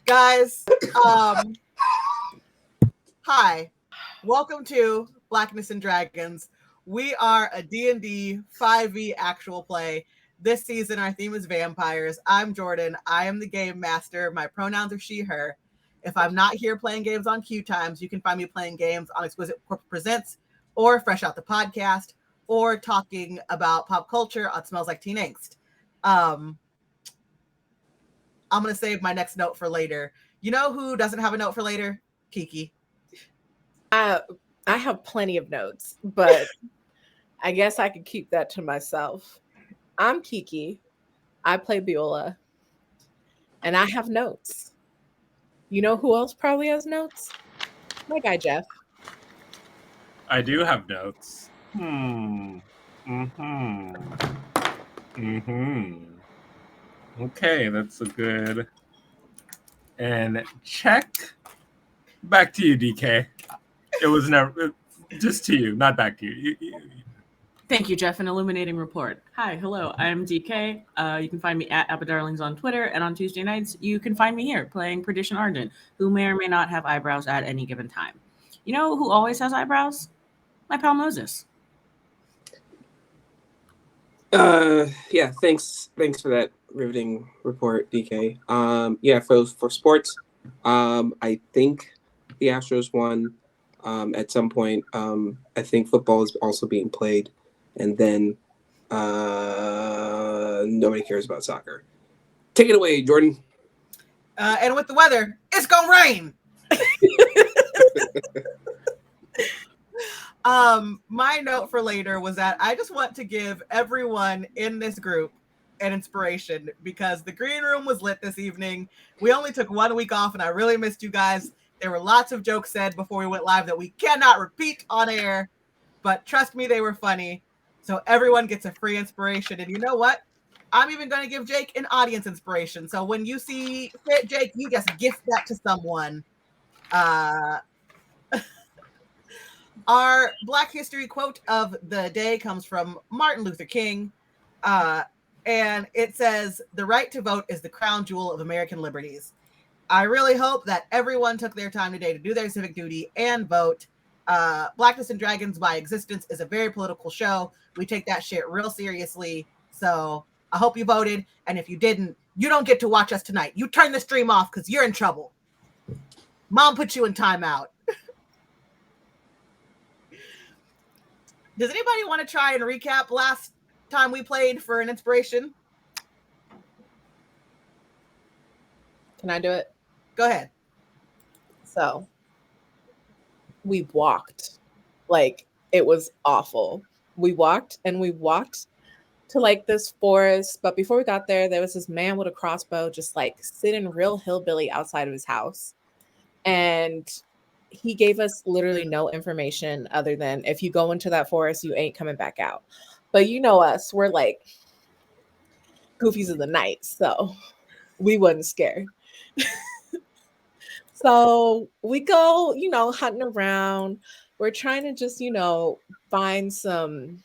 Guys, hi. Welcome to Blackness and Dragons. We are a D&D 5e actual play. This season, our theme is vampires. I'm Jordan. I am the game master. My pronouns are she, her. If I'm not here playing games on QueueTimes, you can find me playing games on Exquisite Corporate Presents or Fresh Out the Podcast or talking about pop culture on Smells Like Teen Angst. I'm going to save my next note for later. You know who doesn't have a note for later? Kiki. I have plenty of notes, but I guess I could keep that to myself. I'm Kiki. I play Beulah. And I have notes. You know who else probably has notes? My guy, Jeff. I do have notes. Okay, that's a good. And check. Back to you, DK. It was never just to you, not back to you. Thank you, Jeff. An illuminating report. Hi, hello. I am DK. You can find me at AbbaDarlings on Twitter, and on Tuesday nights, you can find me here playing Perdition Ardent, who may or may not have eyebrows at any given time. You know who always has eyebrows? My pal Moses. Yeah, thanks for that riveting report, DK. Yeah, for sports, I think the Astros won at some point. I think football is also being played, and then nobody cares about soccer. Take it away, Jordan. And with the weather, it's gonna rain. My note for later was that I just want to give everyone in this group an inspiration because the green room was lit this evening. We only took 1 week off, and I really missed you guys. There were lots of jokes said before we went live that we cannot repeat on air, but trust me, they were funny. So everyone gets a free inspiration. And you know what? I'm even going to give Jake an audience inspiration. So when you see fit, Jake, you just gift that to someone. Our Black History quote of the day comes from Martin Luther King. And it says, "The right to vote is the crown jewel of American liberties." I really hope that everyone took their time today to do their civic duty and vote. Blackness and Dragons by existence is a very political show. We take that shit real seriously. So I hope you voted. And if you didn't, you don't get to watch us tonight. You turn the stream off because you're in trouble. Mom put you in timeout. Does anybody want to try and recap last time we played for an inspiration? Can I do it? Go ahead. So we walked. Like, it was awful. We walked to like this forest, but before we got there was this man with a crossbow just like sitting real hillbilly outside of his house, and he gave us literally no information other than if you go into that forest you ain't coming back out. But you know us, we're like goofies of the night, so we wasn't scared. So we go, hunting around. We're trying to just, find some,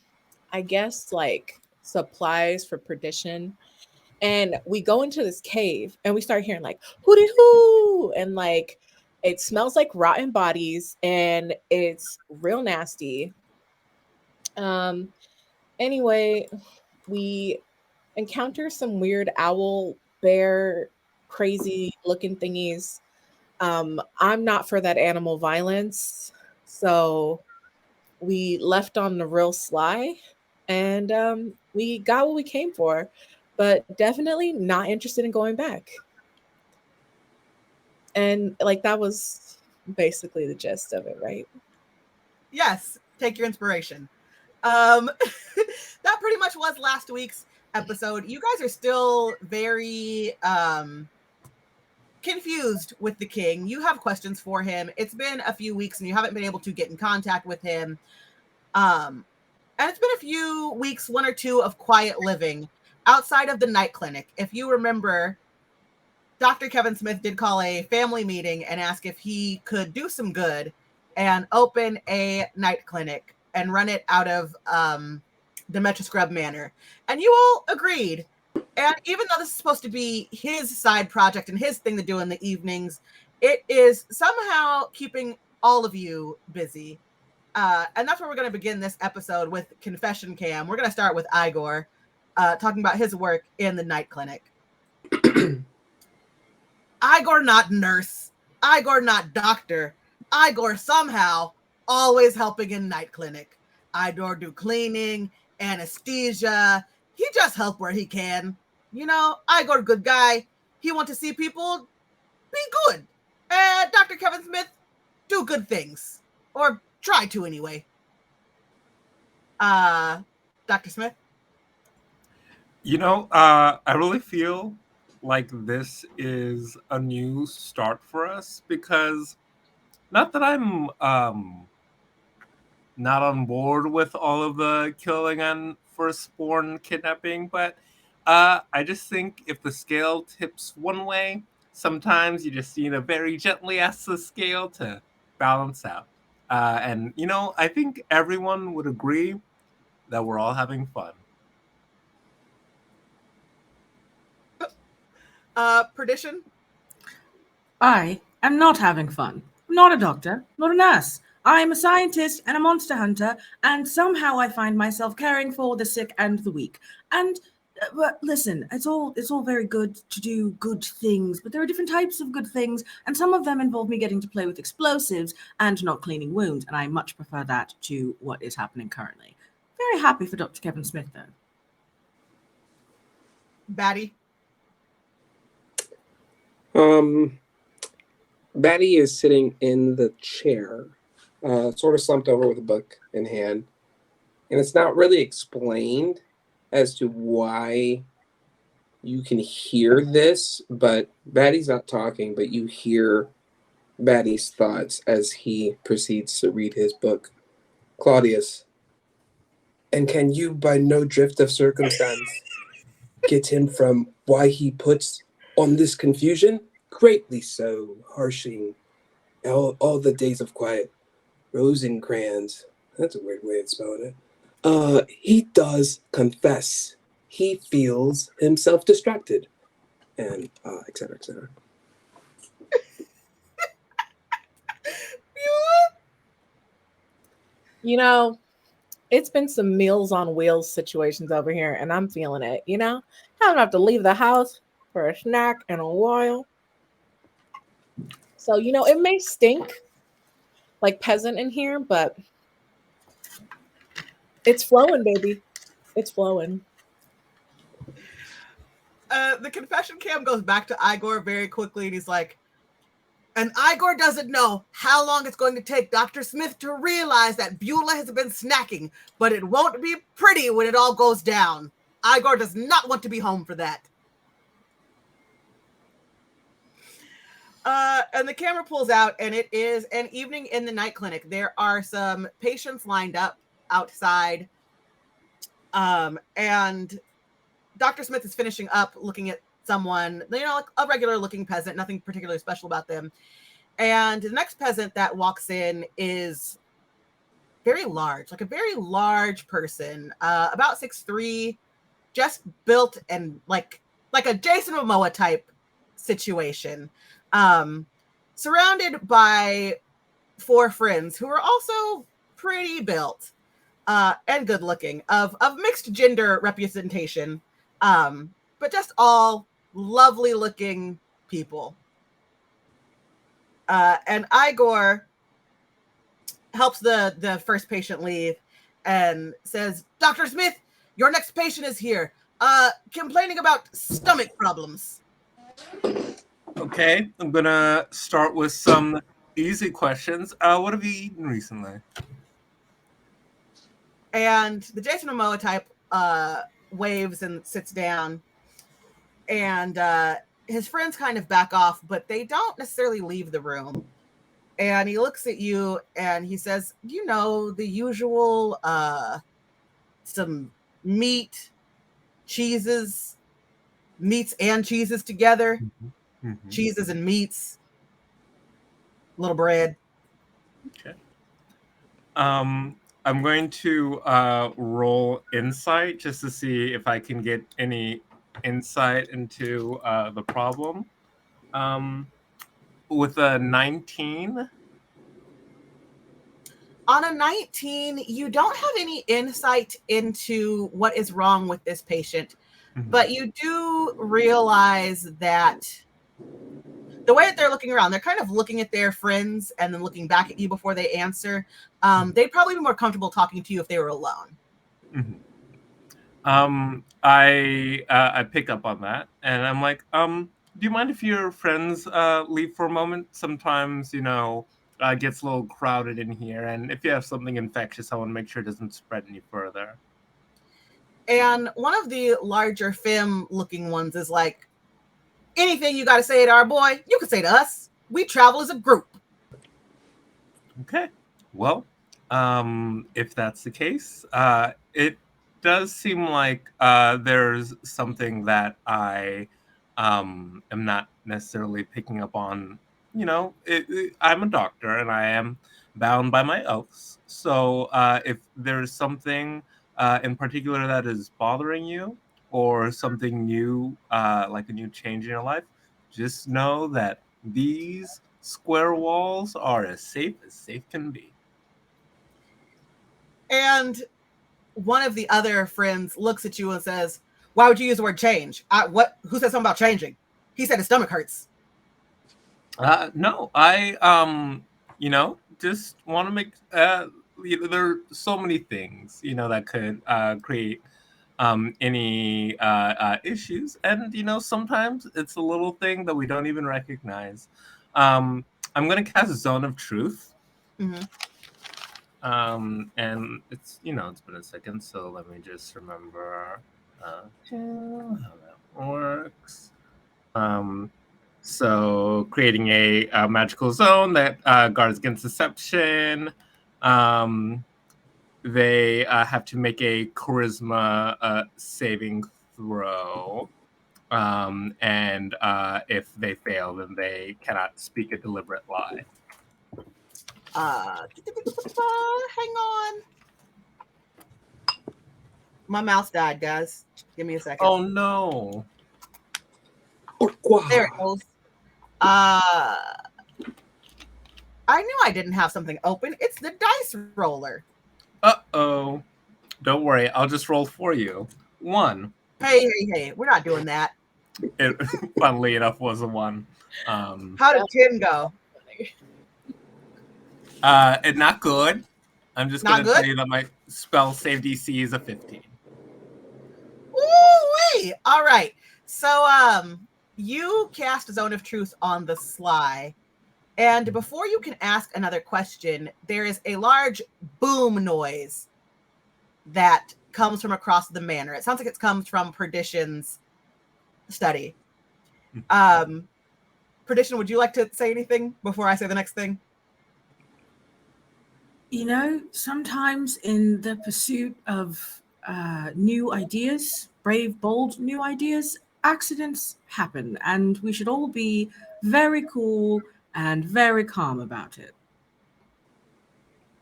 I guess, like supplies for perdition. And we go into this cave and we start hearing like hooty hoo, and like it smells like rotten bodies and it's real nasty. Anyway, we encounter some weird owl bear crazy looking thingies. I'm not for that animal violence, so we left on the real sly, and we got what we came for, but definitely not interested in going back. And like that was basically the gist of it, right? Yes, take your inspiration. That pretty much was last week's episode. You guys are still very confused with the king. You have questions for him. It's been a few weeks and you haven't been able to get in contact with him. And it's been a few weeks, 1 or 2 of quiet living outside of the night clinic. If you remember, Dr. Kevin Smith did call a family meeting and ask if he could do some good and open a night clinic and run it out of the Metro Scrub Manor. And you all agreed. And even though this is supposed to be his side project and his thing to do in the evenings, it is somehow keeping all of you busy. And that's where we're going to begin this episode with Confession Cam. We're going to start with Igor, talking about his work in the night clinic. Igor not nurse. Igor not doctor. Igor somehow always helping in night clinic. Igor do cleaning, anesthesia. He just help where he can. You know, Igor good guy. He want to see people be good. And Dr. Kevin Smith do good things. Or try to anyway. Dr. Smith? You know, I really feel like this is a new start for us, because not that I'm not on board with all of the killing and firstborn kidnapping, but I just think if the scale tips one way, sometimes you just need to very gently ask the scale to balance out. And, you know, I think everyone would agree that we're all having fun. Perdition? I am not having fun. I'm not a doctor, not a nurse. I am a scientist and a monster hunter, and somehow I find myself caring for the sick and the weak. And but listen, it's all very good to do good things, but there are different types of good things, and some of them involve me getting to play with explosives and not cleaning wounds, and I much prefer that to what is happening currently. Very happy for Dr. Kevin Smith, though. Batty? Batty is sitting in the chair, sort of slumped over with a book in hand. And it's not really explained as to why you can hear this, but Batty's not talking, but you hear Batty's thoughts as he proceeds to read his book. Claudius, and can you, by no drift of circumstance, get him from why he puts on this confusion? Greatly so, harshing all the days of quiet. Rosencrantz, that's a weird way of spelling it. He does confess. He feels himself distracted. And et cetera, et cetera. You know, it's been some Meals on Wheels situations over here, and I'm feeling it, you know? I don't have to leave the house for a snack in a while. So, you know, it may stink like peasant in here, but it's flowing, baby. It's flowing. The confession cam goes back to Igor very quickly, and he's like, and Igor doesn't know how long it's going to take Dr. Smith to realize that Beulah has been snacking, but it won't be pretty when it all goes down. Igor does not want to be home for that. And the camera pulls out, and it is an evening in the night clinic. There are some patients lined up outside, and Dr. Smith is finishing up looking at someone, you know, like a regular looking peasant, nothing particularly special about them. And the next peasant that walks in is very large, like a very large person, about 6'3", just built and like a Jason Momoa type situation, surrounded by 4 friends who are also pretty built and good looking, of mixed gender representation, but just all lovely looking people. And Igor helps the first patient leave and says, Dr. Smith, your next patient is here, complaining about stomach problems. Okay, I'm gonna start with some easy questions. What have you eaten recently? And the Jason Momoa type waves and sits down, and his friends kind of back off, but they don't necessarily leave the room. And he looks at you and he says, you know, the usual, some meats and cheeses together, Mm-hmm. cheeses and meats, a little bread. Okay. I'm going to roll insight just to see if I can get any insight into the problem. With a 19. On a 19, you don't have any insight into what is wrong with this patient, but you do realize that the way that they're looking around, they're kind of looking at their friends and then looking back at you before they answer. They'd probably be more comfortable talking to you if they were alone. I pick up on that, and I'm like, do you mind if your friends leave for a moment? Sometimes, it gets a little crowded in here, and if you have something infectious, I want to make sure it doesn't spread any further. And one of the larger femme-looking ones is like, anything you got to say to our boy, you can say to us. We travel as a group. Okay. Well, if that's the case, it does seem like there's something that I am not necessarily picking up on. I'm a doctor and I am bound by my oaths. So if there's something in particular that is bothering you or something new, like a new change in your life, just know that these square walls are as safe can be. And one of the other friends looks at you and says, why would you use the word change? Who said something about changing? He said his stomach hurts. No, I just want to make there are so many things that could create any issues, and sometimes it's a little thing that we don't even recognize. I'm gonna cast Zone of Truth. And it's it's been a second, so let me just remember how that works. So creating a magical zone that guards against deception. They have to make a charisma saving throw. And if they fail, then they cannot speak a deliberate lie. Hang on. My mouse died, guys. Give me a second. Oh no. There it goes. I knew I didn't have something open. It's the dice roller. Uh-oh. Don't worry, I'll just roll for you. 1. Hey, we're not doing that. It, funnily enough, was a 1. How did 10 go? Not good. I'm just going to tell you that my spell save DC is a 15. Ooh-wee! All right. So, you cast Zone of Truth on the sly. And before you can ask another question, there is a large boom noise that comes from across the manor. It sounds like it comes from Perdition's study. Perdition, would you like to say anything before I say the next thing? Sometimes in the pursuit of new ideas, brave, bold new ideas, accidents happen, and we should all be very cool and very calm about it.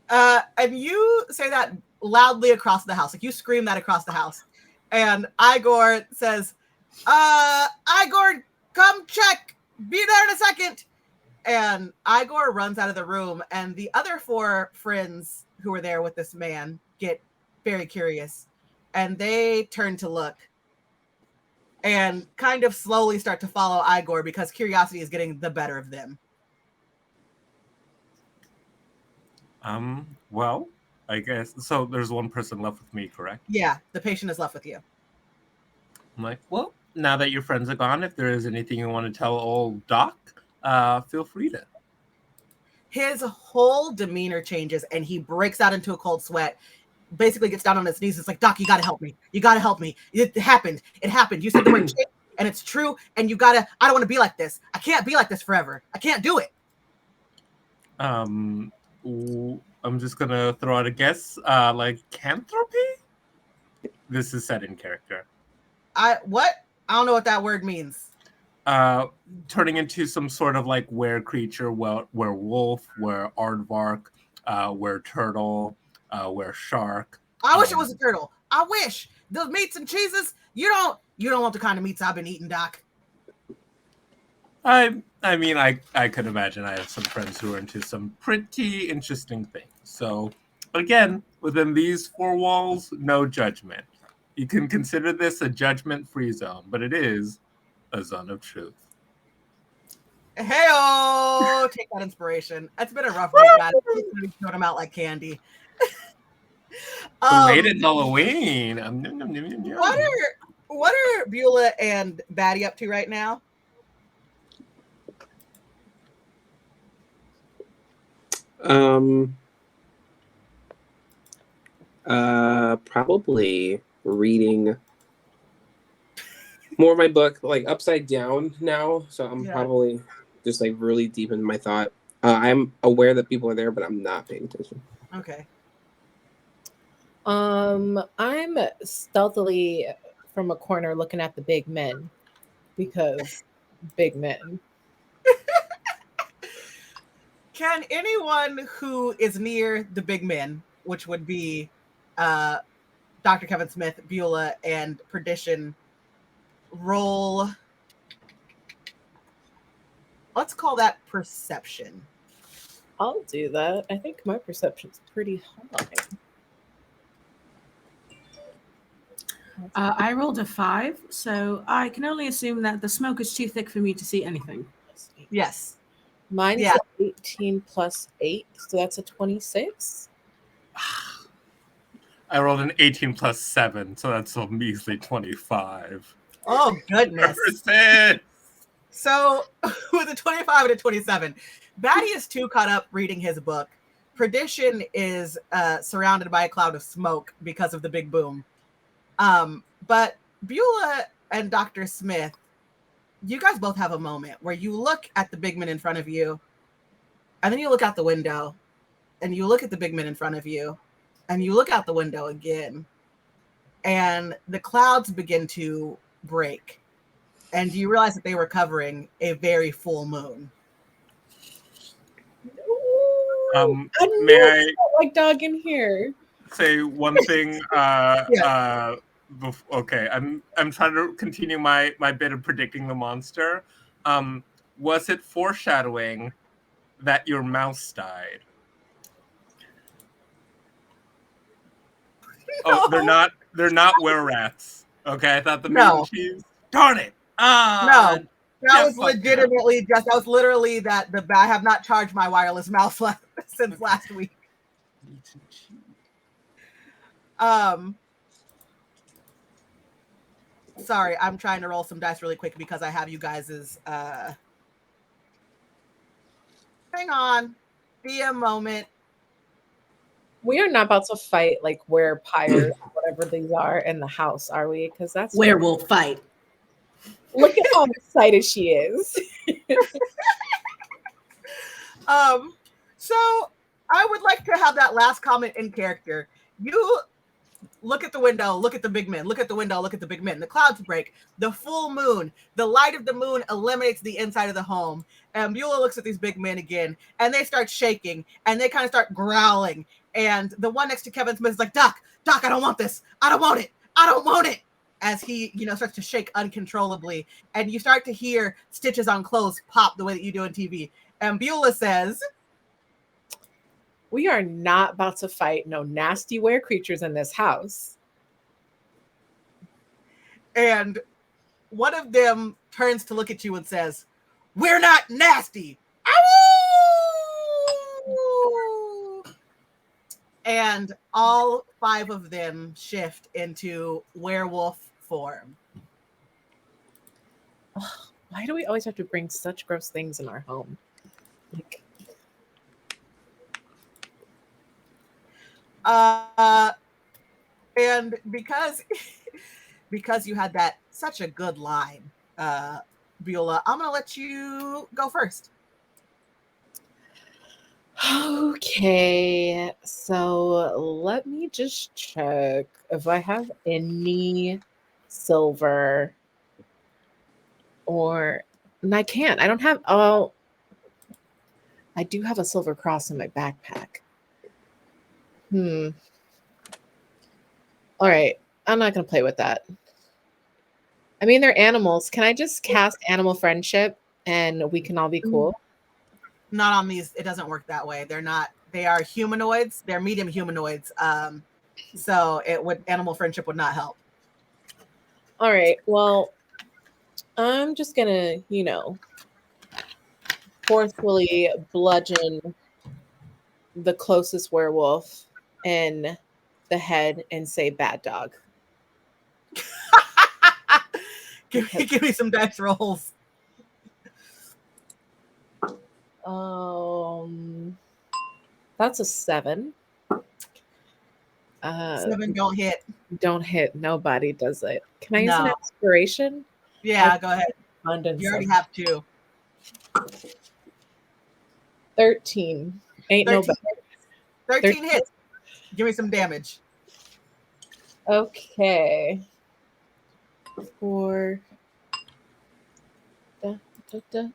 And you say that loudly across the house. Like you scream that across the house. And Igor says, Igor, come check. Be there in a second. And Igor runs out of the room, and the other 4 friends who were there with this man get very curious, and they turn to look and kind of slowly start to follow Igor because curiosity is getting the better of them. Well, I guess so. There's one person left with me, correct? Yeah, the patient is left with you. I'm like, well, now that your friends are gone, if there is anything you want to tell old Doc, feel free to. His whole demeanor changes and he breaks out into a cold sweat, basically gets down on his knees. It's like, Doc, you got to help me. You got to help me. It happened. You said the word change and it's true. And I don't want to be like this. I can't be like this forever. I can't do it. I'm just going to throw out a guess, lycanthropy? This is set in character. What? I don't know what that word means. Turning into some sort of were creature, were wolf, were aardvark, were turtle, where shark. I wish it was a turtle. I wish those meats and cheeses. You don't want the kind of meats I've been eating, Doc. I mean, I could imagine I have some friends who are into some pretty interesting things. So, again, within these four walls, no judgment. You can consider this a judgment-free zone, but it is a zone of truth. Hey-oh! Take that inspiration. It's been a rough week, guys. We've thrown them out like candy. Belated Halloween. What are Beulah and Batty up to right now? Probably reading more of my book, like upside down now. So I'm probably just like really deep in my thought. I'm aware that people are there, but I'm not paying attention. Okay. I'm stealthily from a corner looking at the big men because big men. Can anyone who is near the big men, which would be Dr. Kevin Smith, Beulah, and Perdition, roll? Let's call that perception. I'll do that. I think my perception's pretty high. I rolled a 5, so I can only assume that the smoke is too thick for me to see anything. Yes. Mine's 18 plus 8, so that's a 26. I rolled an 18 plus 7, so that's a measly 25. Oh, goodness. So, with a 25 and a 27, Batty is too caught up reading his book. Perdition is surrounded by a cloud of smoke because of the big boom. But Beulah and Dr. Smith, you guys both have a moment where you look at the big men in front of you, and then you look out the window, and you look at the big men in front of you, and you look out the window again, and the clouds begin to break, and you realize that they were covering a very full moon. May I like dog in here? Say one thing? Okay, I'm trying to continue my bit of predicting the monster. Was it foreshadowing that your mouse died? No. Oh, they're not were-rats. Okay, I thought the meat and cheese. Darn it! No, that was legitimately just. That was literally that I have not charged my wireless mouse since last week. Sorry, I'm trying to roll some dice really quick because I have you guys's. Hang on, be a moment. We are not about to fight like werepires, whatever these are, in the house, are we? Because that's werewolf fight. Look at how excited she is. So I would like to have that last comment in character. You look at the window, look at the big men, look at the window, look at the big men. The clouds break, the full moon, the light of the moon eliminates the inside of the home. And Beulah looks at these big men again, and they start shaking, and they kind of start growling. And the one next to Kevin Smith is like, Doc, I don't want this. I don't want it. I don't want it. As he, starts to shake uncontrollably. And you start to hear stitches on clothes pop the way that you do on TV. And Beulah says, we are not about to fight no nasty were creatures in this house. And one of them turns to look at you and says, we're not nasty. Ow! And all 5 of them shift into werewolf form. Oh, why do we always have to bring such gross things in our home? Like, and because you had that such a good line, Beulah, I'm gonna let you go first. Okay, so let me just check if I have any silver, and I can't. I don't have. Oh, I do have a silver cross in my backpack. All right. I'm not going to play with that. I mean, they're animals. Can I just cast animal friendship and we can all be cool? Not on these. It doesn't work that way. They're not. They are humanoids. They're medium humanoids. So animal friendship would not help. All right. Well, I'm just going to, forcefully bludgeon the closest werewolf in the head and say bad dog. Give me some dice rolls. That's a 7. 7 don't hit. Don't hit. Nobody does it. Can I use an inspiration? Yeah, go ahead. Abundance. You already have 2. 13. Ain't 13 no better. 13 hits. Give me some damage. Okay. For 13.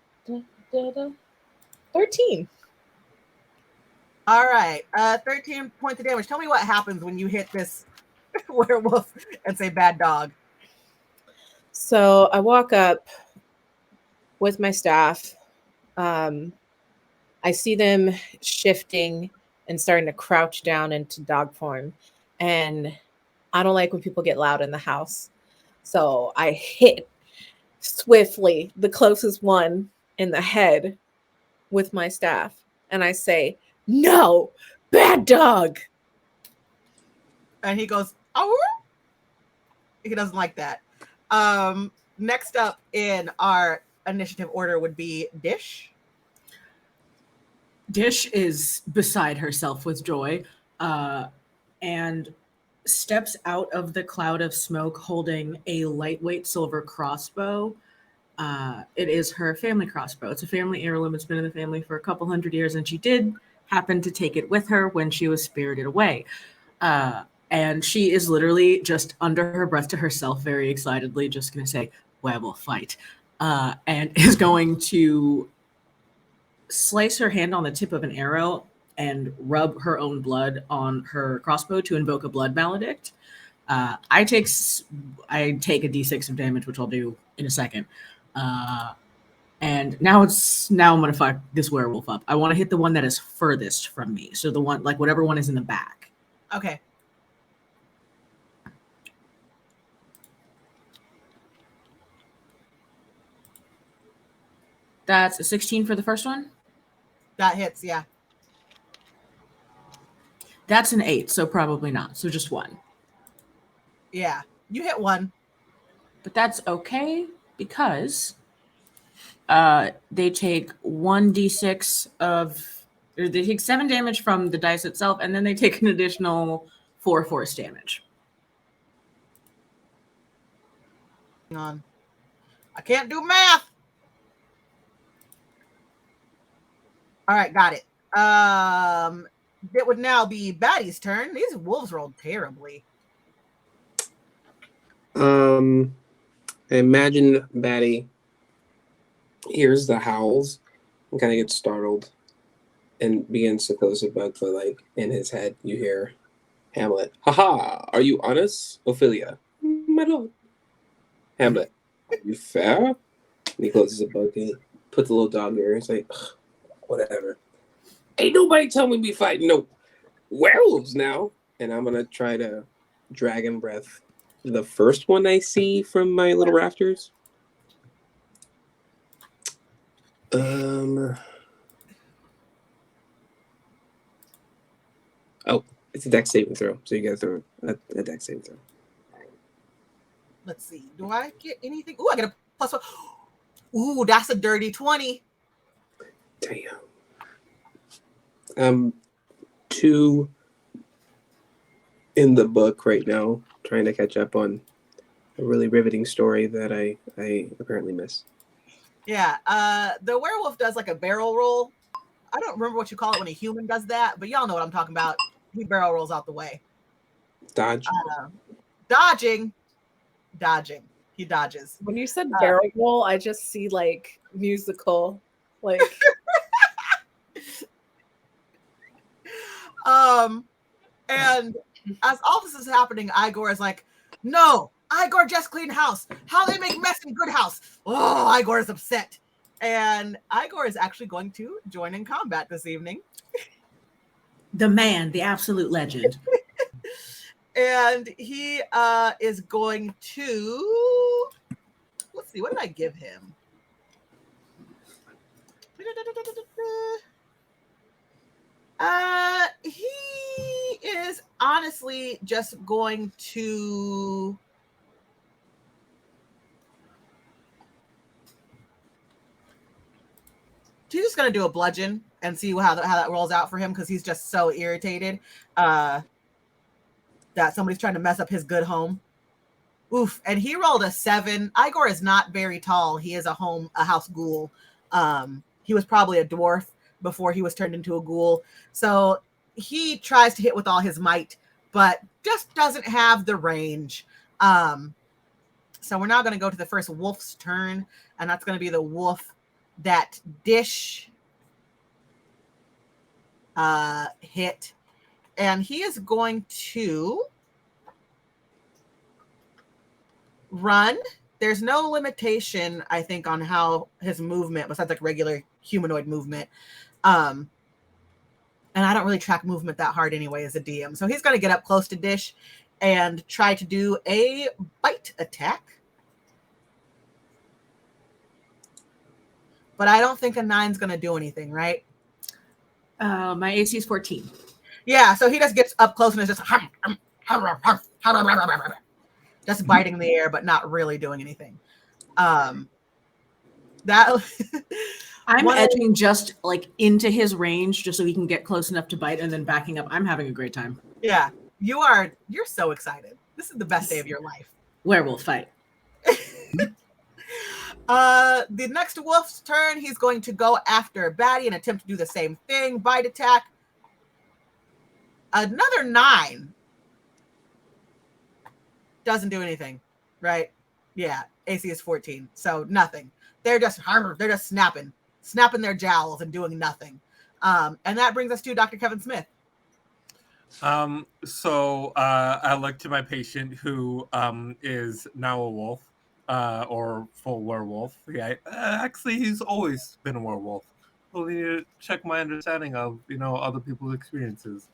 All right. 13 points of damage. Tell me what happens when you hit this werewolf and say bad dog. So I walk up with my staff. I see them shifting and starting to crouch down into dog form. And I don't like when people get loud in the house. So I hit swiftly the closest one in the head with my staff. And I say, "No, bad dog." And he goes, "Oh." He doesn't like that. Next up in our initiative order would be Dish. Dish is beside herself with joy and steps out of the cloud of smoke holding a lightweight silver crossbow. It is her family crossbow. It's a family heirloom. It's been in the family for a couple hundred years, and she did happen to take it with her when she was spirited away. And she is literally just under her breath to herself, very excitedly, just going to say, "Werewolf fight," and is going to slice her hand on the tip of an arrow and rub her own blood on her crossbow to invoke a blood maledict. I take a d6 of damage, which I'll do in a second. And now I'm gonna fuck this werewolf up. I want to hit the one that is furthest from me, so the one, like, whatever one is in the back. Okay. That's a 16 for the first one. That hits, yeah. That's an 8, so probably not. So just 1. Yeah, you hit 1. But that's okay because they take 1d6 or they take 7 damage from the dice itself, and then they take an additional 4 force damage. Hang on. I can't do math. All right, got it. It would now be Batty's turn. These wolves rolled terribly. I imagine Batty hears the howls and kind of gets startled and begins to close the book, but like in his head you hear Hamlet, "Haha, are you honest? Ophelia, my lord." Hamlet, "Are you fair?" And he closes the book and he puts the little dog there. He's like, "Whatever. Ain't nobody tell me be fighting no werewolves now." And I'm gonna try to dragon breath the first one I see from my little rafters. Oh, it's a dex saving throw, so you gotta throw a dex saving throw. Let's see. Do I get anything? Ooh, I get a +1. Ooh, that's a dirty 20. Damn. 2 in the book right now, trying to catch up on a really riveting story that I apparently missed. Yeah, the werewolf does like a barrel roll. I don't remember what you call it when a human does that, but y'all know what I'm talking about. He barrel rolls out the way. Dodge. Dodging. He dodges. When you said barrel roll, I just see like musical, like. And as all this is happening, Igor is like, no, Igor just cleaned house. How they make mess in good house. Oh, Igor is upset. And Igor is actually going to join in combat this evening. The man, the absolute legend. And he is going to, let's see, what did I give him? He is honestly just going to he's just going to do a bludgeon and see how that rolls out for him, because he's just so irritated that somebody's trying to mess up his good home. Oof. And he rolled a 7. Igor is not very tall. He is a house ghoul. He was probably a dwarf before he was turned into a ghoul. So he tries to hit with all his might, but just doesn't have the range. So we're now going to go to the first wolf's turn, and that's going to be the wolf that Dish hit. And he is going to run. There's no limitation, I think, on how his movement, besides like regular humanoid movement. And I don't really track movement that hard anyway as a DM. So he's going to get up close to Dish and try to do a bite attack. But I don't think a 9's going to do anything, right? My AC is 14. Yeah, so he just gets up close and is just biting in the air, but not really doing anything. That I'm edging just like into his range just so he can get close enough to bite and then backing up. I'm having a great time. Yeah, you're so excited. This is the best day of your life. Werewolf fight. The next wolf's turn, he's going to go after Batty and attempt to do the same thing. Bite attack. Another 9. Doesn't do anything, right? Yeah, AC is 14, so nothing. They're just snapping their jowls and doing nothing. And that brings us to Dr. Kevin Smith. So I look to my patient who is now a wolf, or full werewolf. Yeah, actually, he's always been a werewolf. Well, need to check my understanding of other people's experiences.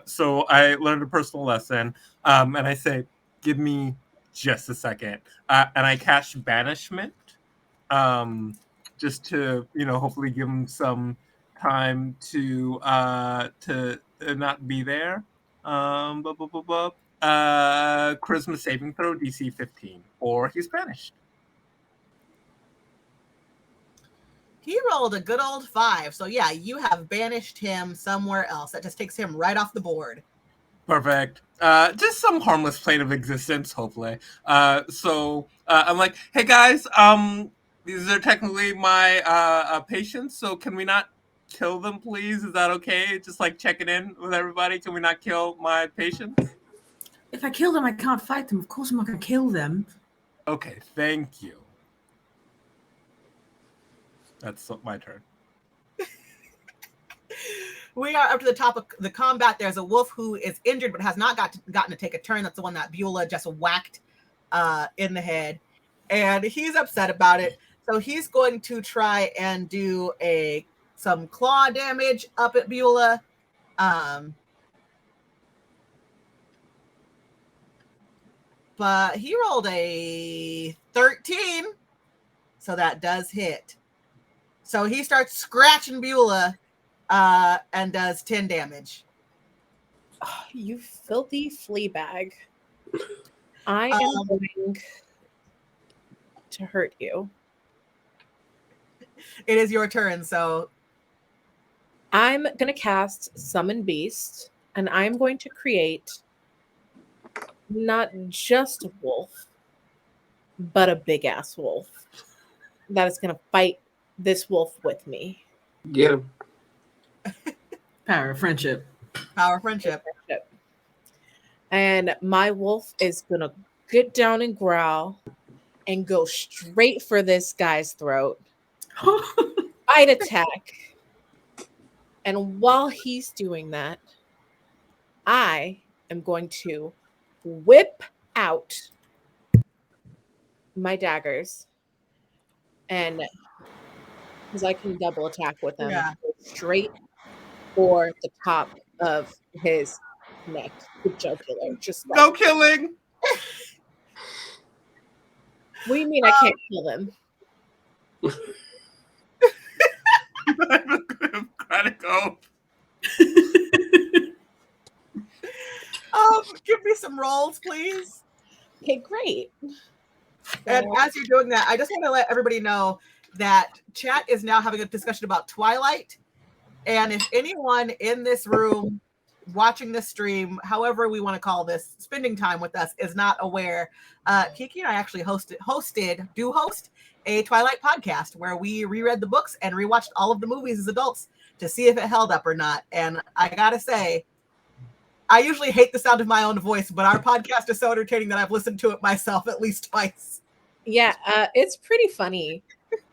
So I learned a personal lesson, and I say, give me just a second, and I cast banishment, just to hopefully give him some time to not be there. Charisma saving throw DC 15, or he's banished. He rolled a good old 5, so yeah, you have banished him somewhere else. That just takes him right off the board. Perfect. Just some harmless plane of existence, hopefully. So I'm like, hey guys, these are technically my patients, so can we not kill them, please? Is that okay? Just like checking in with everybody. Can we not kill my patients? If I kill them, I can't fight them. Of course I'm not going to kill them. Okay, thank you. That's my turn. We are up to the top of the combat. There's a wolf who is injured but has not gotten to take a turn. That's the one that Beulah just whacked in the head. And he's upset about it. So he's going to try and do some claw damage up at Beulah. But he rolled a 13. So that does hit. So he starts scratching Beulah and does 10 damage. Oh, you filthy flea bag. I am going to hurt you. It is your turn, so I'm going to cast Summon Beast, and I'm going to create not just a wolf, but a big-ass wolf that is going to fight this wolf with me. Get him. Power of friendship. Power of friendship. And my wolf is going to get down and growl and go straight for this guy's throat. Bite attack. And while he's doing that, I am going to whip out my daggers, and because I can double attack with them, Yeah. go straight for the top of his neck, the jugular. Just like, No killing. what do you mean I can't kill him? I'm gotta go. Give me some rolls, please. Okay, great. And as you're doing that, I just want to let everybody know that chat is now having a discussion about Twilight. And if anyone in this room watching this stream, however we want to call this, spending time with us, is not aware, Kiki and I actually host a Twilight podcast where we reread the books and rewatched all of the movies as adults to see if it held up or not. And I gotta say, I usually hate the sound of my own voice, but our podcast is so entertaining that I've listened to it myself at least twice. Yeah, it's pretty funny.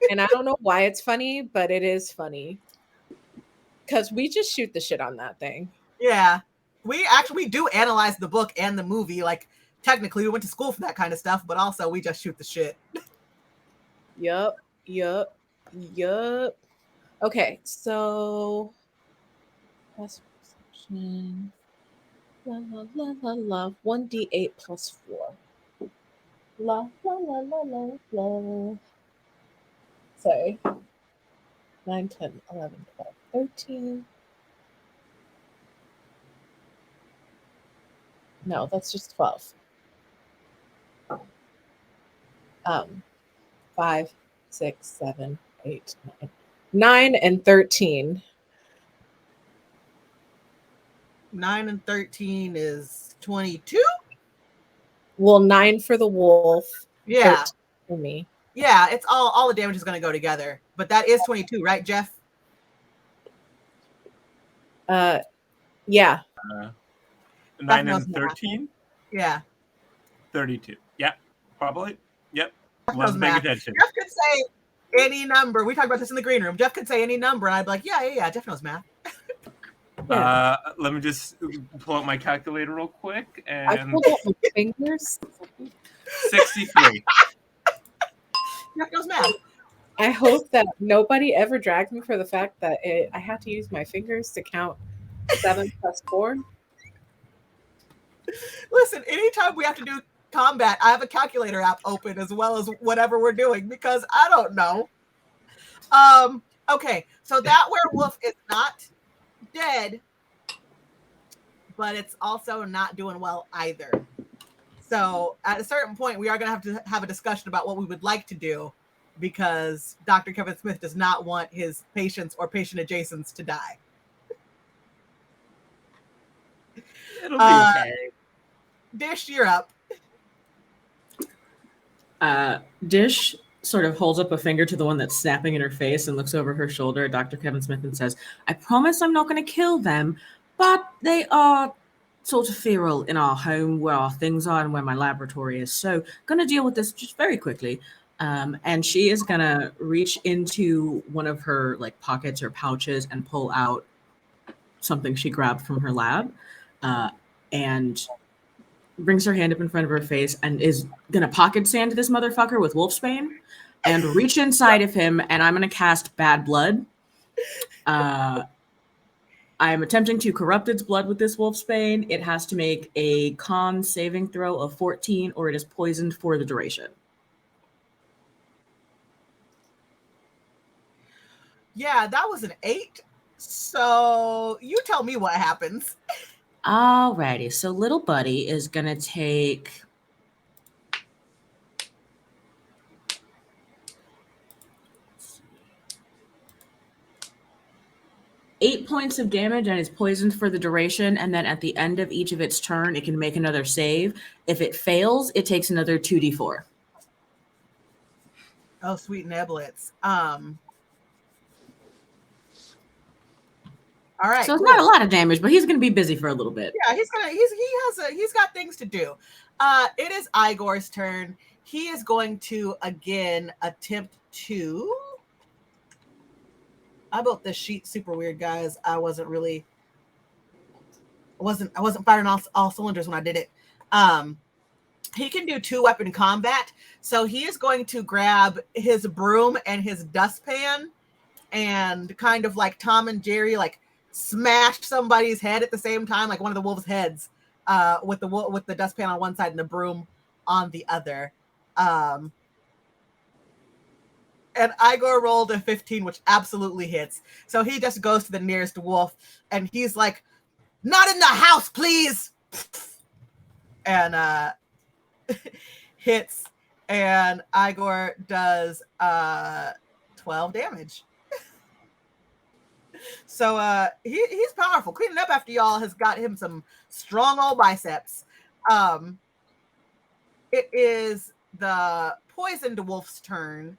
And I don't know why it's funny, but it is funny. Because we just shoot the shit on that thing. Yeah. We do analyze the book and the movie. Like, technically, we went to school for that kind of stuff, but also we just shoot the shit. Yup. Okay, so that's perception. La la la la la. 1d8 plus 4. La la la la la la. Sorry. 9, 10, 11, 12, 13. No, that's just 12. 5, 6, 7, 8, 9. 9 and 13. 9 and 13 is 22? Well, 9 for the wolf. Yeah. 13 for me. Yeah, it's all the damage is going to go together. But that is 22, right, Jeff? Yeah. 9 and 13? Yeah. 32. Yeah, probably. Yep. Jeff knows Wasn't paying math. attention. Jeff could say any number. We talked about this in the green room. Jeff could say any number, and I'd be like, yeah. Jeff knows math. Let me just pull out my calculator real quick. I And pulled out my fingers. 63. Jeff knows math. I hope that nobody ever dragged me for the fact that I had to use my fingers to count 7 plus 4. Listen, anytime we have to do combat, I have a calculator app open as well as whatever we're doing because I don't know. Okay, so that werewolf is not dead, but it's also not doing well either. So at a certain point, we are going to have a discussion about what we would like to do because Dr. Kevin Smith does not want his patients or patient adjacents to die. It'll be okay. Dish, you're up. Dish sort of holds up a finger to the one that's snapping in her face and looks over her shoulder at Dr. Kevin Smith and says, I promise I'm not going to kill them, but they are sort of feral in our home where our things are and where my laboratory is. So going to deal with this just very quickly. And she is going to reach into one of her like pockets or pouches and pull out something she grabbed from her lab and brings her hand up in front of her face and is going to pocket sand this motherfucker with wolfsbane and reach inside of him, and I'm going to cast Bad Blood. I am attempting to corrupt its blood with this wolfsbane. It has to make a con saving throw of 14 or it is poisoned for the duration. Yeah, that was an 8. So you tell me what happens. Alrighty, so little buddy is going to take 8 points of damage and is poisoned for the duration. And then at the end of each of its turn, it can make another save. If it fails, it takes another 2d4. Oh, sweet niblets. All right. So it's not a lot of damage, but he's going to be busy for a little bit. Yeah, he's got things to do. It is Igor's turn. He is going to again attempt to. I built this sheet super weird, guys. I wasn't really. I wasn't firing all cylinders when I did it. He can do 2-weapon combat, so he is going to grab his broom and his dustpan and kind of like Tom and Jerry, like smash somebody's head at the same time, like one of the wolves' heads, with the dustpan on one side and the broom on the other. And Igor rolled a 15, which absolutely hits. So he just goes to the nearest wolf, and he's like, "Not in the house, please!" And hits, and Igor does 12 damage. So he's powerful. Cleaning up after y'all has got him some strong old biceps. It is the poisoned wolf's turn.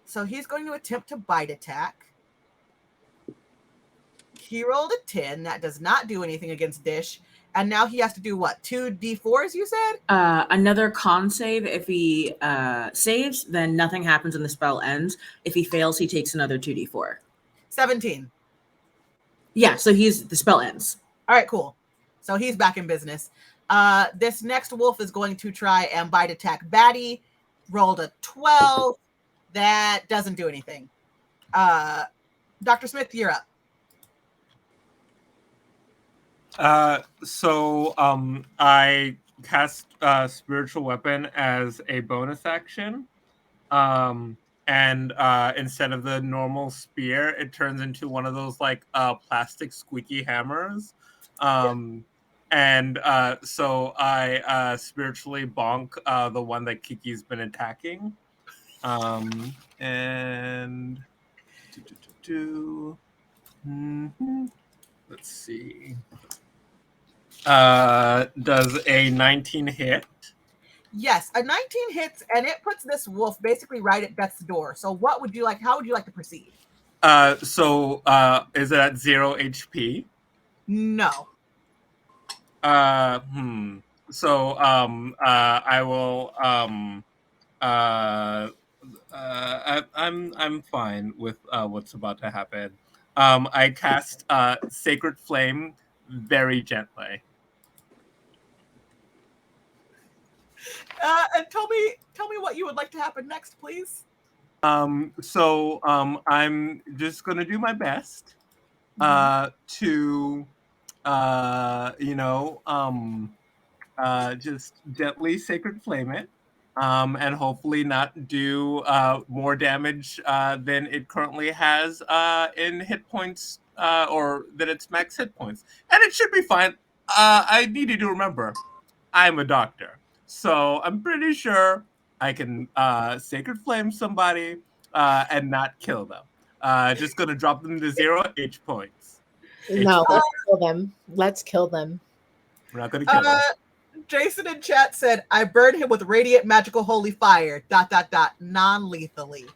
So he's going to attempt to bite attack. He rolled a 10. That does not do anything against Dish. And now he has to do what? 2d4s, you said? Another con save. If he saves, then nothing happens and the spell ends. If he fails, he takes another 2d4. 17. Yeah, so the spell ends. All right, cool. So he's back in business. This next wolf is going to try and bite attack Batty. Rolled a 12. That doesn't do anything. Dr. Smith, you're up. So I cast Spiritual Weapon as a bonus action. And instead of the normal spear, it turns into one of those like plastic squeaky hammers. And so I spiritually bonk the one that Kiki's been attacking. And let's see. Does a 19 hit? Yes, a 19 hits, and it puts this wolf basically right at death's door. So what would you like? How would you like to proceed? So is it at 0 HP? No. So I will I'm fine with what's about to happen. I cast Sacred Flame very gently. And tell me what you would like to happen next, please. So I'm just gonna do my best to just gently Sacred Flame it. And hopefully not do more damage than it currently has in hit points or than its max hit points. And it should be fine. I need you to remember, I'm a doctor. So I'm pretty sure I can Sacred Flame somebody and not kill them. Just going to drop them to 0 H points. No, let's kill them. Let's kill them. We're not going to kill them. Jason in chat said, "I burned him with radiant magical holy fire, ... non-lethally."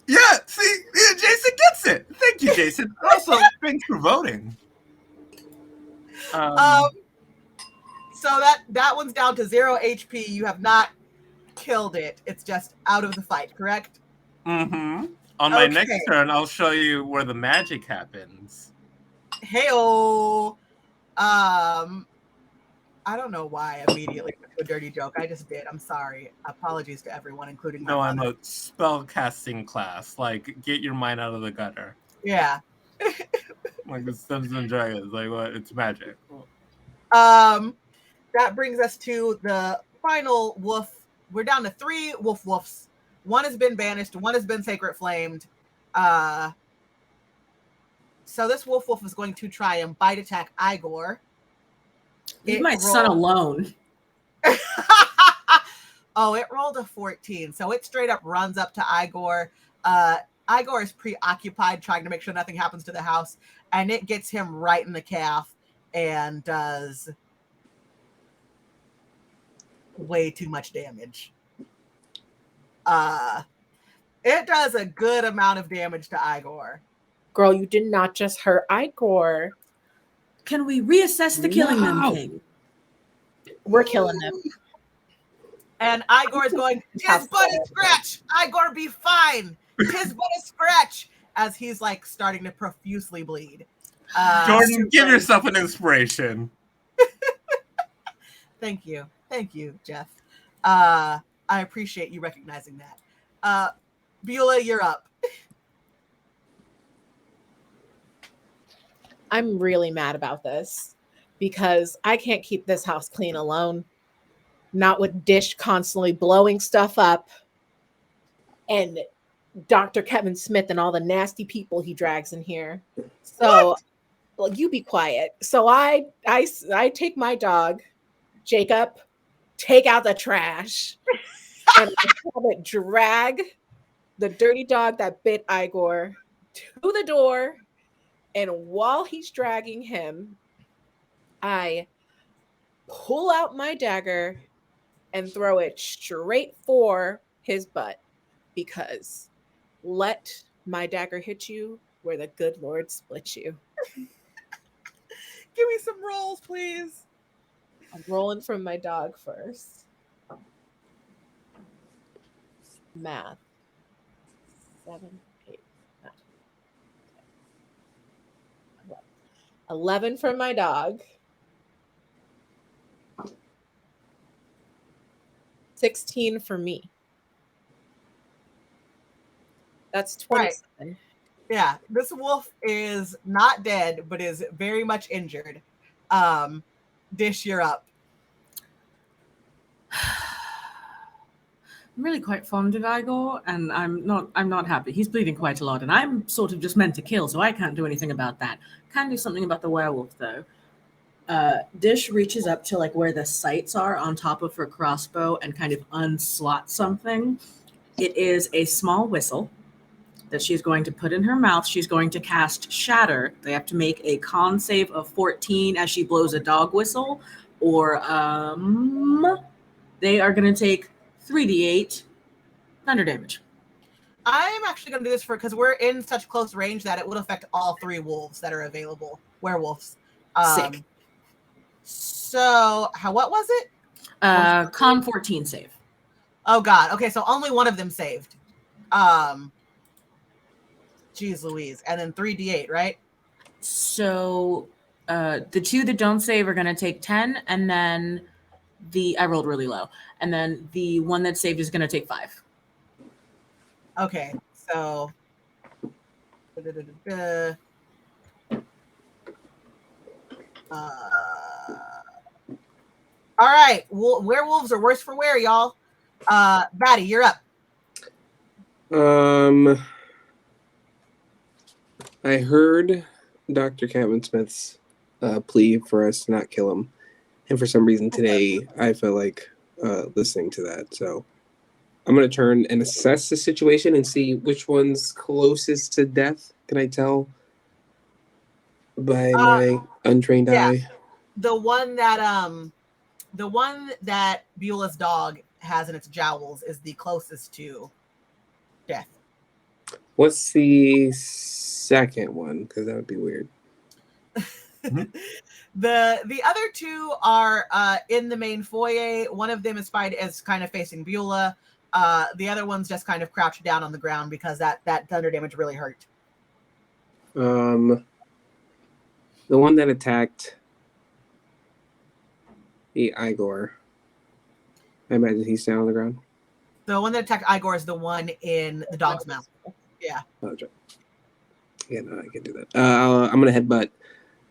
Yeah, see, Jason gets it. Thank you, Jason. Also, thanks for voting. So that one's down to 0 HP. You have not killed it. It's just out of the fight, correct? Mm-hmm. On my next turn, I'll show you where the magic happens. Hey-o. I don't know why I immediately went to a dirty joke. I just did. I'm sorry. Apologies to everyone, including my I'm mother. a spell casting class. Like, get your mind out of the gutter. Yeah. Like the Dungeons and Dragons. Like, what? It's magic. That brings us to the final wolf. We're down to 3 wolves. One has been banished. One has been sacred flamed. So this wolf is going to try and bite attack Igor. Leave my son alone. Oh, it rolled a 14. So it straight up runs up to Igor. Igor is preoccupied trying to make sure nothing happens to the house. And it gets him right in the calf and does way too much damage. It does a good amount of damage to Igor. Girl, you did not just hurt Igor. Can we reassess the killing them thing? We're killing them. And Igor is going, "Tis but a scratch. Igor, be fine. Tis but a scratch." As he's like starting to profusely bleed. Jordan, give yourself an inspiration. Thank you, Jeff. I appreciate you recognizing that. Beulah, you're up. I'm really mad about this because I can't keep this house clean alone. Not with Dish constantly blowing stuff up and Dr. Kevin Smith and all the nasty people he drags in here. So, well, you be quiet. So I take my dog, Jacob, take out the trash, and I have it drag the dirty dog that bit Igor to the door. And while he's dragging him, I pull out my dagger and throw it straight for his butt because let my dagger hit you where the good Lord split you. Give me some rolls, please. I'm rolling from my dog first. Math. 7, 8, 9, 10, 11 from my dog. 16 for me. That's 27. Right. Yeah, this wolf is not dead, but is very much injured. Dish, you're up. I'm really quite fond of Igor, and I'm not happy. He's bleeding quite a lot, and I'm sort of just meant to kill, so I can't do anything about that. Can do something about the werewolf, though. Dish reaches up to like where the sights are on top of her crossbow and kind of unslots something. It is a small whistle that she's going to put in her mouth. She's going to cast Shatter. They have to make a con save of 14 as she blows a dog whistle, or they are going to take 3d8 thunder damage. I'm actually going to do this because we're in such close range that it would affect all 3 wolves that are available. Werewolves. Sick. So, what was it? Con 14 save. Oh, God. Okay, so only one of them saved. Jeez Louise. And then 3d8, right? So the 2 that don't save are going to take 10, and then I rolled really low. And then the one that saved is going to take 5. Okay, so... all right, werewolves are worse for wear, y'all. Batty, you're up. I heard Dr. Kevin Smith's plea for us to not kill him, and for some reason today I feel like listening to that. So I'm gonna turn and assess the situation and see which one's closest to death. Can I tell by my untrained eye? The one that Beulah's dog has in its jowls is the closest to death. What's the second one? Because that would be weird. The other 2 are in the main foyer. One of them is kind of facing Beulah. The other one's just kind of crouched down on the ground because that thunder damage really hurt. The one that attacked the Igor, I imagine he's down on the ground. The one that attacked Igor is the one in the dog's mouth. Yeah. Oh, yeah, no, I can do that. I'm gonna headbutt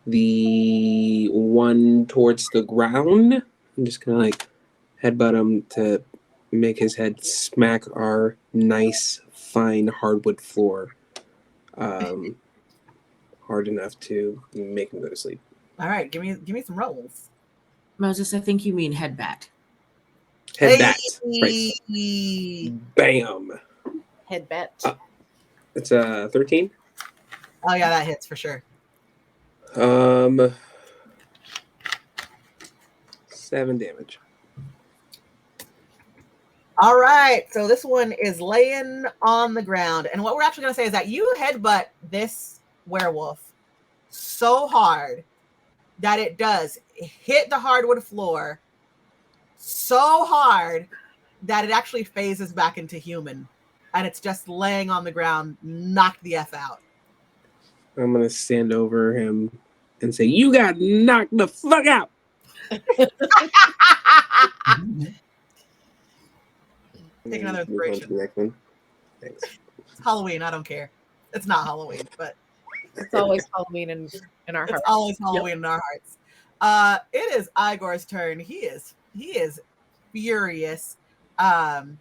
the one towards the ground. I'm just gonna like headbutt him to make his head smack our nice, fine hardwood floor hard enough to make him go to sleep. All right, give me some rolls. Moses, I think you mean headbat. Headbat. Right. Bam. Headbat. It's 13. Oh yeah, that hits for sure. 7 damage. All right, so this one is laying on the ground, and what we're actually going to say is that you headbutt this werewolf so hard that it does hit the hardwood floor so hard that it actually phases back into human, and it's just laying on the ground, knocked the F out. I'm going to stand over him and say, "You got knocked the fuck out." Take another Move on to inspiration. the next one. Thanks. It's Halloween. I don't care. It's not Halloween, but It's always Halloween in our it's hearts. always Halloween in our hearts. It is Igor's turn. He is furious. And